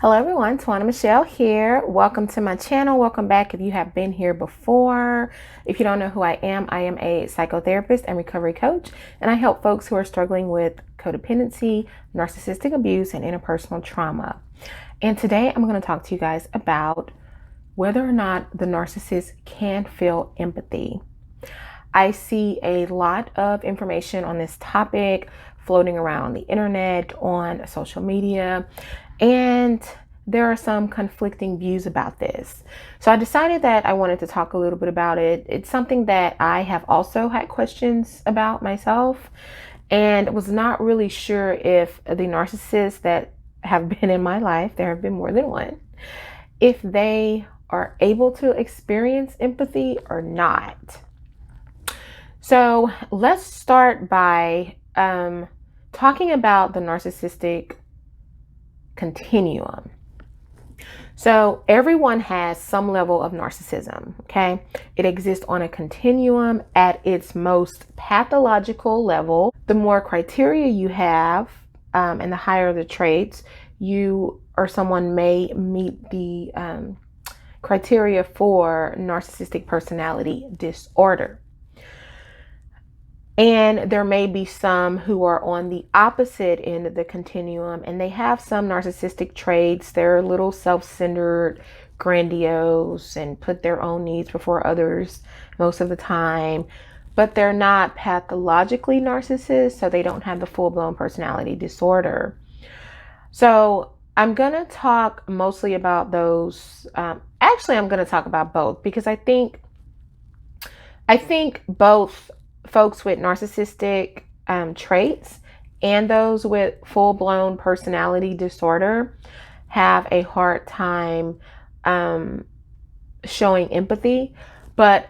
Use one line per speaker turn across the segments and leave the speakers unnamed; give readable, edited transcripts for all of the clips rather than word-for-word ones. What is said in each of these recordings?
Hello everyone, Tawana Michelle here. Welcome to my channel. Welcome back if you have been here before. If you don't know who I am a psychotherapist and recovery coach, and I help folks who are struggling with codependency, narcissistic abuse, and interpersonal trauma. And today I'm going to talk to you guys about whether or not the narcissist can feel empathy. I see a lot of information on this topic floating around the internet, on social media, and there are some conflicting views about this. So I decided that I wanted to talk a little bit about it. It's something that I have also had questions about myself and was not really sure if the narcissists that have been in my life, there have been more than one, if they are able to experience empathy or not. So let's start by talking about the narcissistic continuum. So everyone has some level of narcissism, okay? It exists on a continuum at its most pathological level. The more criteria you have, and the higher the traits, you or someone may meet the criteria for narcissistic personality disorder. And there may be some who are on the opposite end of the continuum and they have some narcissistic traits. They're a little self-centered, grandiose, and put their own needs before others most of the time. But they're not pathologically narcissists, so they don't have the full-blown personality disorder. So I'm going to talk mostly about those. Actually, I'm going to talk about both because I think both folks with narcissistic traits and those with full-blown personality disorder have a hard time showing empathy. But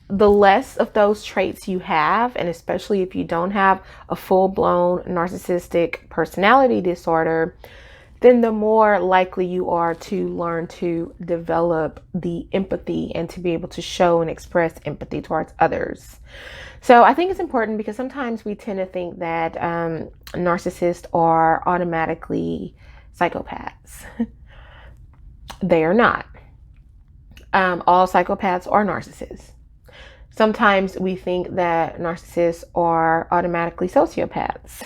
the less of those traits you have, and especially if you don't have a full-blown narcissistic personality disorder, then the more likely you are to learn to develop the empathy and to be able to show and express empathy towards others. So I think it's important because sometimes we tend to think that narcissists are automatically psychopaths. They are not. All psychopaths are narcissists. Sometimes we think that narcissists are automatically sociopaths.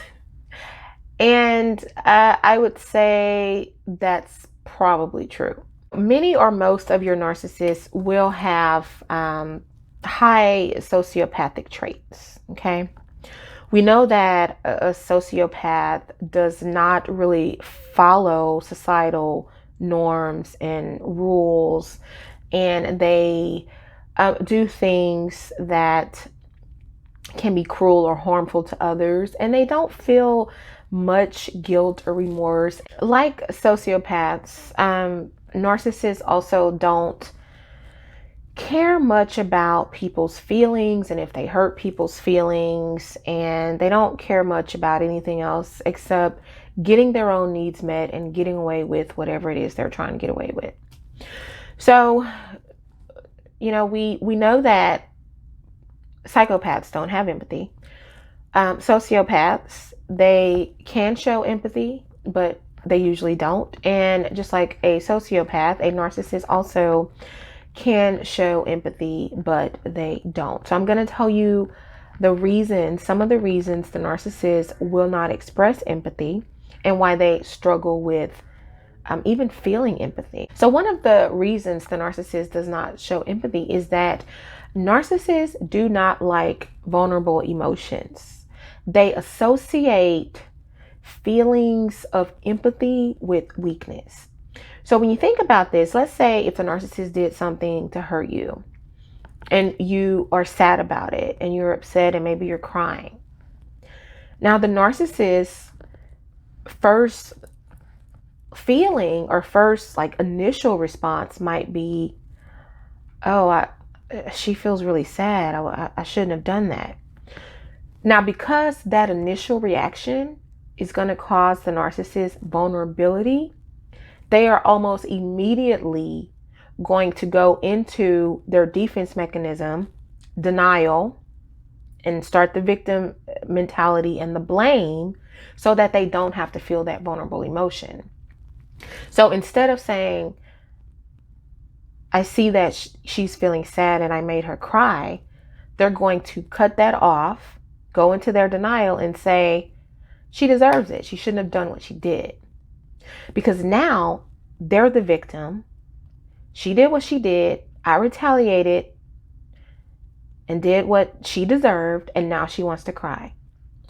And I would say that's probably true. Many or most of your narcissists will have high sociopathic traits, okay? We know that a sociopath does not really follow societal norms and rules, and they do things that can be cruel or harmful to others, and they don't feel much guilt or remorse. Like sociopaths, narcissists also don't care much about people's feelings and if they hurt people's feelings, and they don't care much about anything else except getting their own needs met and getting away with whatever it is they're trying to get away with. So, you know, we know that psychopaths don't have empathy. Sociopaths, they can show empathy, but they usually don't. And just like a sociopath, a narcissist also can show empathy, but they don't. So I'm going to tell you some of the reasons the narcissist will not express empathy and why they struggle with even feeling empathy. So one of the reasons the narcissist does not show empathy is that narcissists do not like vulnerable emotions. They associate feelings of empathy with weakness. So when you think about this, let's say if a narcissist did something to hurt you and you are sad about it and you're upset and maybe you're crying. Now the narcissist's first feeling or first initial response might be, oh, she feels really sad. I shouldn't have done that. Now, because that initial reaction is going to cause the narcissist vulnerability, they are almost immediately going to go into their defense mechanism, denial, and start the victim mentality and the blame so that they don't have to feel that vulnerable emotion. So instead of saying, I see that she's feeling sad and I made her cry, they're going to cut that off, go into their denial and say, she deserves it. She shouldn't have done what she did. Because now they're the victim. She did what she did. I retaliated and did what she deserved. And now she wants to cry.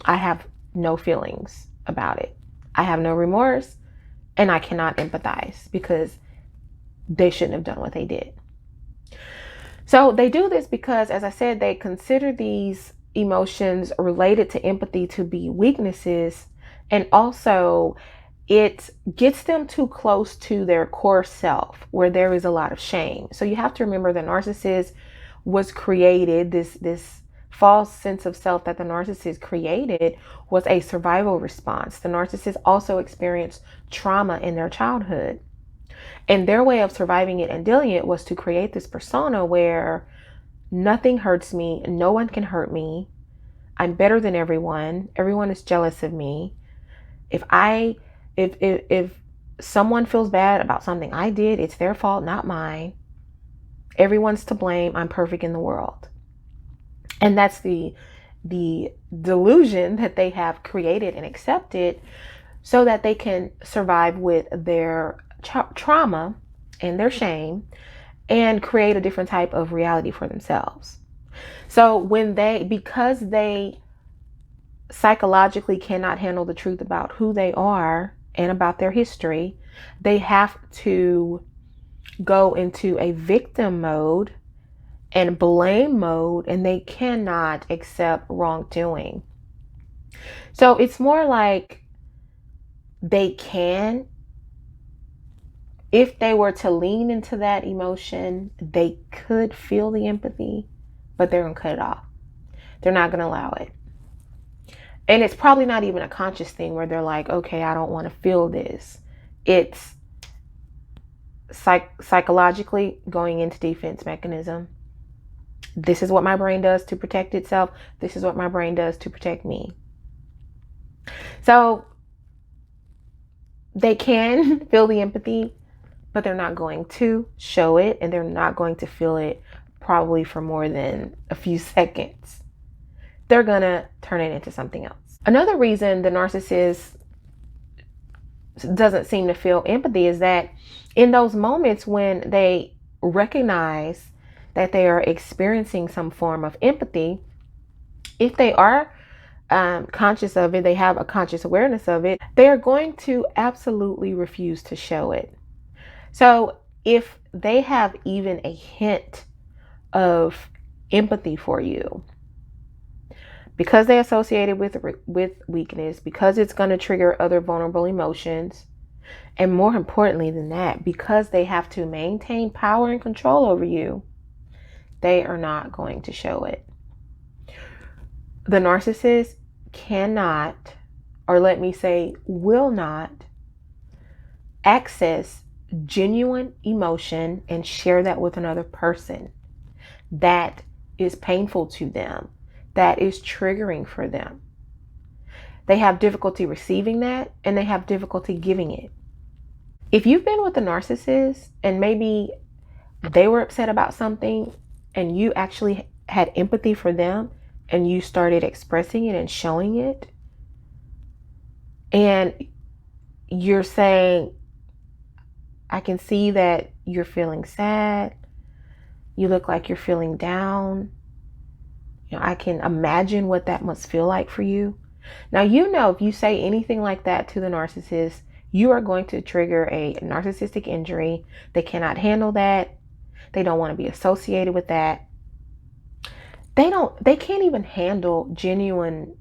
I have no feelings about it. I have no remorse and I cannot empathize because they shouldn't have done what they did. So they do this because, as I said, they consider these emotions related to empathy to be weaknesses. And also it gets them too close to their core self where there is a lot of shame. So you have to remember the narcissist was created, this false sense of self that the narcissist created was a survival response. The narcissist also experienced trauma in their childhood. And their way of surviving it and dealing it was to create this persona where nothing hurts me, no one can hurt me, I'm better than everyone, everyone is jealous of me. If someone feels bad about something I did, it's their fault, not mine. Everyone's to blame, I'm perfect in the world. And that's the delusion that they have created and accepted so that they can survive with their trauma and their shame and create a different type of reality for themselves. So because they psychologically cannot handle the truth about who they are and about their history, they have to go into a victim mode and blame mode, and they cannot accept wrongdoing. So it's more like they can, if they were to lean into that emotion, they could feel the empathy, but they're going to cut it off. They're not going to allow it. And it's probably not even a conscious thing where they're like, okay, I don't want to feel this. It's psychologically going into defense mechanism. This is what my brain does to protect itself. This is what my brain does to protect me. So they can feel the empathy, but they're not going to show it, and they're not going to feel it probably for more than a few seconds. They're going to turn it into something else. Another reason the narcissist doesn't seem to feel empathy is that in those moments when they recognize that they are experiencing some form of empathy, if they are conscious of it, they have a conscious awareness of it, they are going to absolutely refuse to show it. So if they have even a hint of empathy for you, because they associate it with weakness, because it's going to trigger other vulnerable emotions, and more importantly than that, because they have to maintain power and control over you, they are not going to show it. The narcissist cannot, or let me say, will not access genuine emotion and share that with another person that is painful to them, that is triggering for them. They have difficulty receiving that, and they have difficulty giving it. If you've been with a narcissist and maybe they were upset about something and you actually had empathy for them and you started expressing it and showing it, and you're saying, I can see that you're feeling sad, you look like you're feeling down, I can imagine what that must feel like for you. Now, if you say anything like that to the narcissist, you are going to trigger a narcissistic injury. They cannot handle that. They don't want to be associated with that. They can't even handle genuine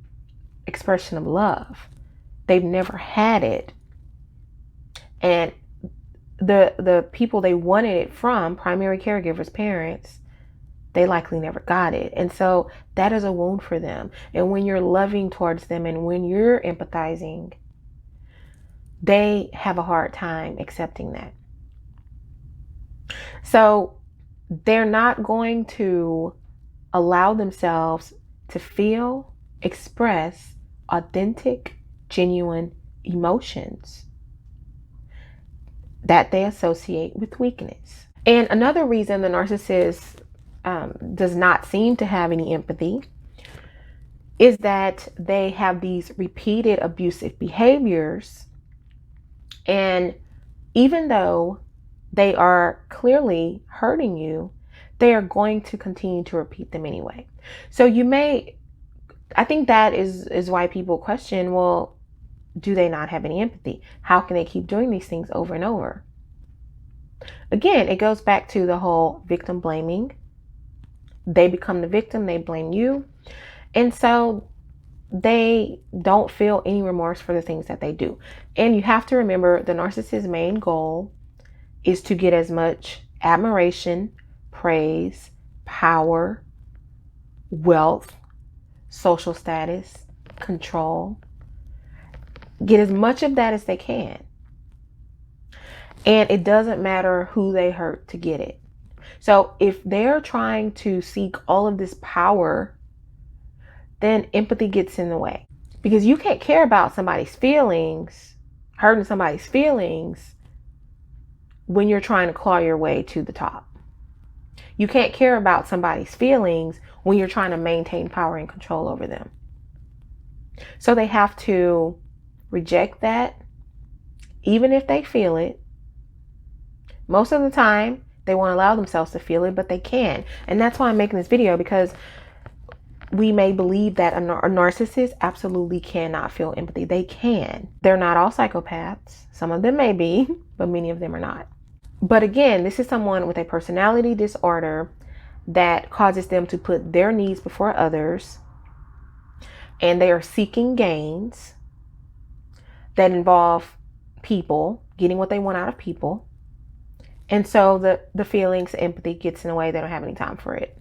expression of love. They've never had it. And the people they wanted it from, primary caregivers, parents, they likely never got it. And so that is a wound for them. And when you're loving towards them and when you're empathizing, they have a hard time accepting that. So they're not going to allow themselves to feel, express authentic, genuine emotions. that they associate with weakness. And another reason the narcissist does not seem to have any empathy is that they have these repeated abusive behaviors. And even though they are clearly hurting you, they are going to continue to repeat them anyway. So I think that is why people question, well, do they not have any empathy? How can they keep doing these things over and over? Again, it goes back to the whole victim blaming. They become the victim, they blame you. And so they don't feel any remorse for the things that they do. And you have to remember, the narcissist's main goal is to get as much admiration, praise, power, wealth, social status, control. Get as much of that as they can. And it doesn't matter who they hurt to get it. So if they're trying to seek all of this power, then empathy gets in the way. Because you can't care about somebody's feelings, hurting somebody's feelings, when you're trying to claw your way to the top. You can't care about somebody's feelings when you're trying to maintain power and control over them. So they have to reject that, even if they feel it. Most of the time, they won't allow themselves to feel it, but they can. And that's why I'm making this video, because we may believe that a narcissist absolutely cannot feel empathy. They can. They're not all psychopaths. Some of them may be, but many of them are not. But again, this is someone with a personality disorder that causes them to put their needs before others, and they are seeking gains that involve people, getting what they want out of people. And so the feelings, empathy gets in the way. They don't have any time for it.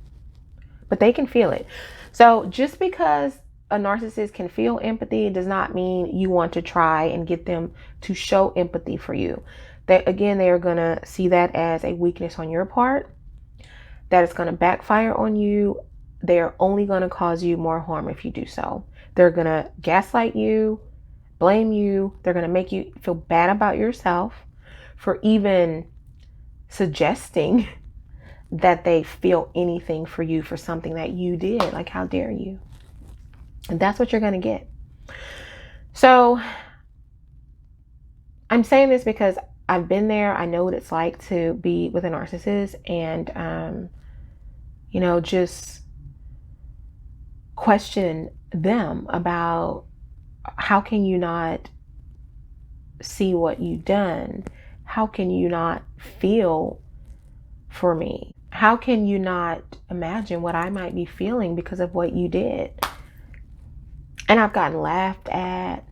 But they can feel it. So just because a narcissist can feel empathy does not mean you want to try and get them to show empathy for you. They are going to see that as a weakness on your part, that it's going to backfire on you. They're only going to cause you more harm if you do so. They're going to gaslight you, blame you. They're going to make you feel bad about yourself for even suggesting that they feel anything for you for something that you did. Like, how dare you? And that's what you're going to get. So I'm saying this because I've been there. I know what it's like to be with a narcissist, and, just question them about, how can you not see what you've done? How can you not feel for me? How can you not imagine what I might be feeling because of what you did? And I've gotten laughed at,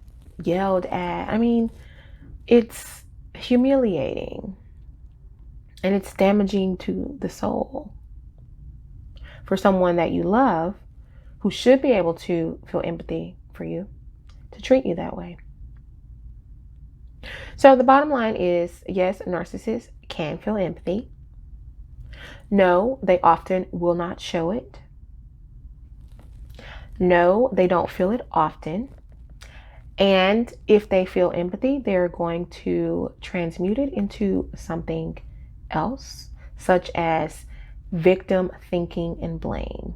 yelled at. I mean, it's humiliating, and it's damaging to the soul for someone that you love, who should be able to feel empathy for you, to treat you that way. So the bottom line is, yes, narcissists can feel empathy. No, they often will not show it. No, they don't feel it often. And if they feel empathy, they're going to transmute it into something else, such as victim thinking and blame.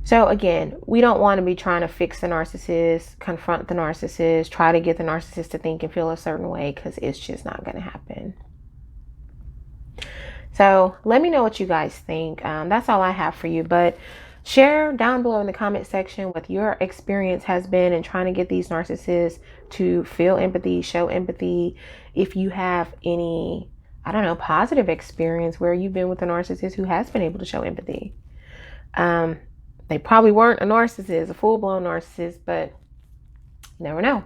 So again, we don't want to be trying to fix the narcissist, confront the narcissist, try to get the narcissist to think and feel a certain way, because it's just not going to happen. So let me know what you guys think. That's all I have for you. But share down below in the comment section what your experience has been in trying to get these narcissists to feel empathy, show empathy. If you have any, positive experience where you've been with a narcissist who has been able to show empathy. They probably weren't a narcissist, a full-blown narcissist, but you never know.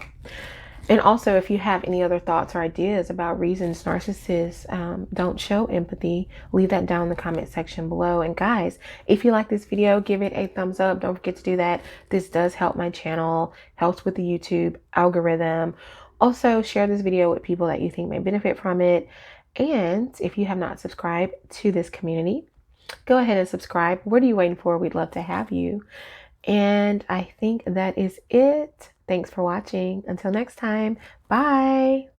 And also, if you have any other thoughts or ideas about reasons narcissists don't show empathy, leave that down in the comment section below. And guys, if you like this video, give it a thumbs up. Don't forget to do that. This does help my channel, helps with the YouTube algorithm. Also, share this video with people that you think may benefit from it. And if you have not subscribed to this community, go ahead and subscribe. What are you waiting for? We'd love to have you. And I think that is it. Thanks for watching. Until next time, bye.